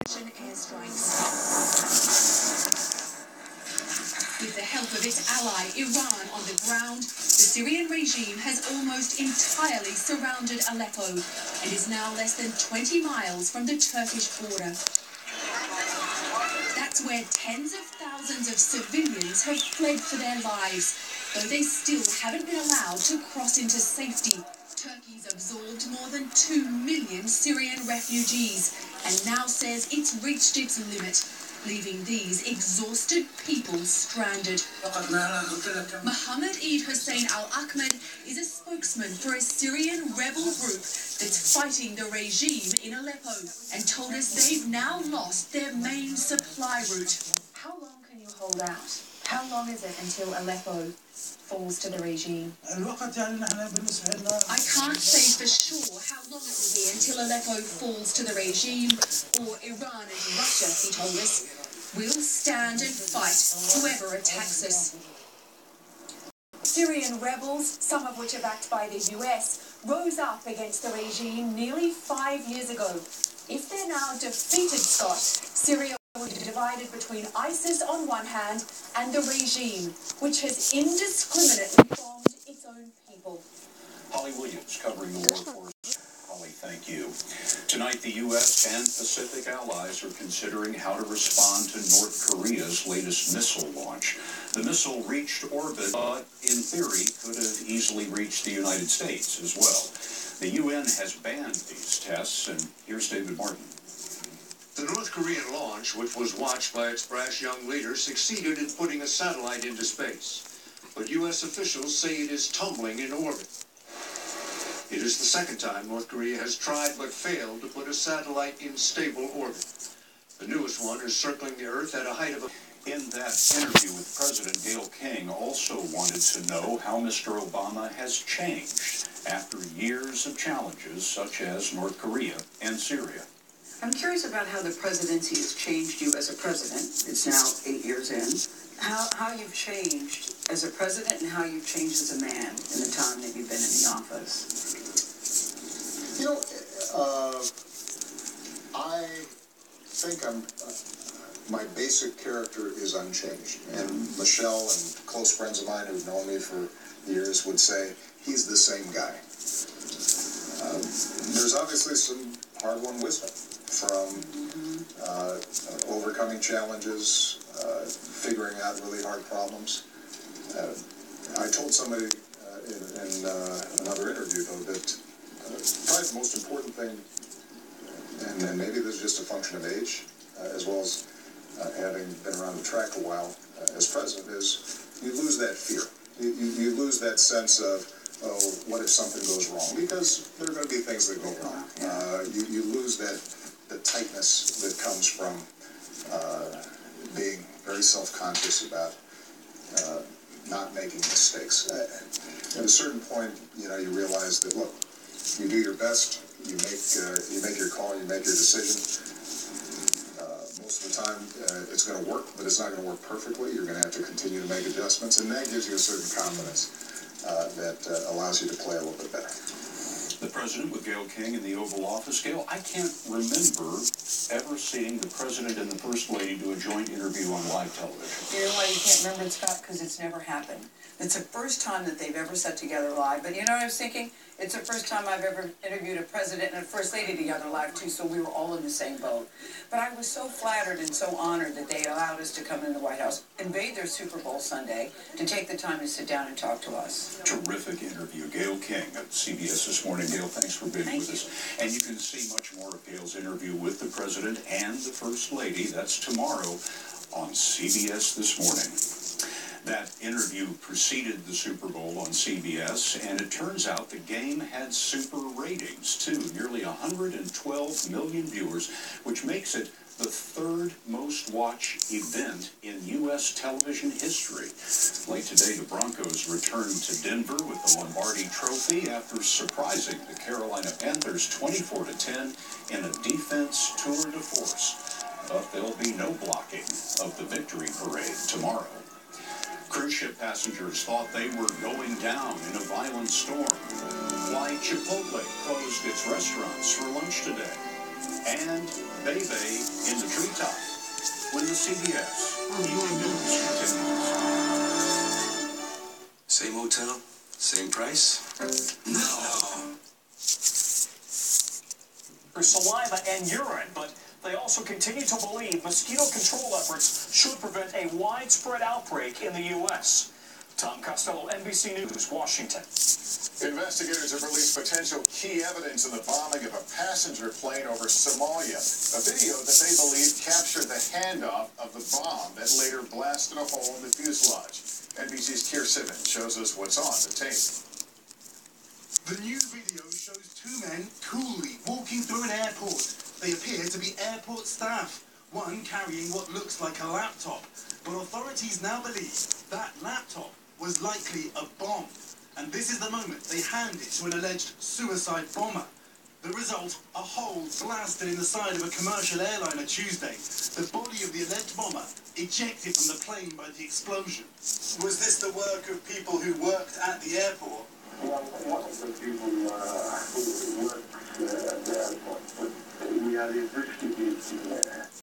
airstrikes. With the help of its ally, Iran, on the ground, the Syrian regime has almost entirely surrounded Aleppo and is now less than 20 miles from the Turkish border. That's where tens of thousands of civilians have fled for their lives, though they still haven't been allowed to cross into safety. Turkey's absorbed more than 2 million Syrian refugees and now says it's reached its limit, leaving these exhausted people stranded. Mohammed Eid Hussein al-Ahmed is a spokesman for a Syrian rebel group that's fighting the regime in Aleppo and told us they've now lost their main supply route. How long can you hold out? How long is it until Aleppo falls to the regime? I can't say for sure how long it will be until Aleppo falls to the regime or Iran and Russia, he told us. We'll stand and fight whoever attacks us. Syrian rebels, some of which are backed by the US, rose up against the regime nearly 5 years ago. If they're now defeated, Scott, Syria will be divided between ISIS on one hand and the regime, which has indiscriminately bombed its own people. Holly Williams covering the war for us. Holly, thank you. Tonight, the U.S. and Pacific allies are considering how to respond to North Korea's latest missile launch. The missile reached orbit, but in theory could have easily reached the United States as well. The UN has banned these tests, and here's David Martin. The North Korean launch, which was watched by its brash young leader, succeeded in putting a satellite into space. But U.S. officials say it is tumbling in orbit. It is the second time North Korea has tried but failed to put a satellite in stable orbit. The newest one is circling the Earth at a height of... In that interview with President Gayle King also wanted to know how Mr. Obama has changed after years of challenges such as North Korea and Syria. I'm curious about how the presidency has changed you as a president. It's now 8 years in. How you've changed as a president and how you've changed as a man in the time that you've been in the office. You know, I think my basic character is unchanged. And Michelle and close friends of mine who've known me for years would say, he's the same guy. There's obviously some hard-won wisdom from overcoming challenges, figuring out really hard problems. I told somebody in another interview, though, that probably the most important thing, and maybe this is just a function of age, as well as having been around the track a while as president, is you lose that fear. You lose that sense of, oh, what if something goes wrong? Because there are going to be things that go wrong. You lose the tightness that comes from being very self-conscious about not making mistakes. At a certain point, you realize that, look, you do your best, you make your call, you make your decision. Most of the time, it's going to work, but it's not going to work perfectly. You're going to have to continue to make adjustments, and that gives you a certain confidence that allows you to play a little bit better. The president with Gayle King in the Oval Office. Gayle, I can't remember ever seeing the president and the first lady do a joint interview on live television. You know why you can't remember it, Scott? Because it's never happened. It's the first time that they've ever sat together live. But you know what I was thinking? It's the first time I've ever interviewed a president and a first lady together live, too, so we were all in the same boat. But I was so flattered and so honored that they allowed us to come into the White House, invade their Super Bowl Sunday, to take the time to sit down and talk to us. Terrific interview. Gayle King at CBS This Morning. Gayle, thanks for being with us. And you can see much more of Gayle's interview with the president and the first lady. That's tomorrow on CBS This Morning. That interview preceded the Super Bowl on CBS, and it turns out the game had super ratings, too. Nearly 112 million viewers, which makes it the third most watched event in U.S. television history. Late today, the Broncos returned to Denver with the Lombardi Trophy after surprising the Carolina Panthers 24-10 in a defense tour de force. But there'll be no blocking of the victory parade tomorrow. Cruise ship passengers thought they were going down in a violent storm. Why Chipotle closed its restaurants for lunch today. and Bebe in the treetop when the CBS Evening News continues. Same hotel, same price? No. For saliva and urine, but they also continue to believe mosquito control efforts should prevent a widespread outbreak in the U.S. Tom Costello, NBC News, Washington. Investigators have released potential key evidence in the bombing of a passenger plane over Somalia. A video that they believe captured the handoff of the bomb that later blasted a hole in the fuselage. NBC's Keir Simmons shows us what's on the tape. The new video shows two men coolly walking through an airport. They appear to be airport staff, one carrying what looks like a laptop. But authorities now believe that laptop was likely a bomb. And this is the moment they hand it to an alleged suicide bomber. The result, a hole blasted in the side of a commercial airliner Tuesday. The body of the alleged bomber ejected from the plane by the explosion. Was this the work of people who worked at the airport? Well, one of the people who works at the airport, but we are investigating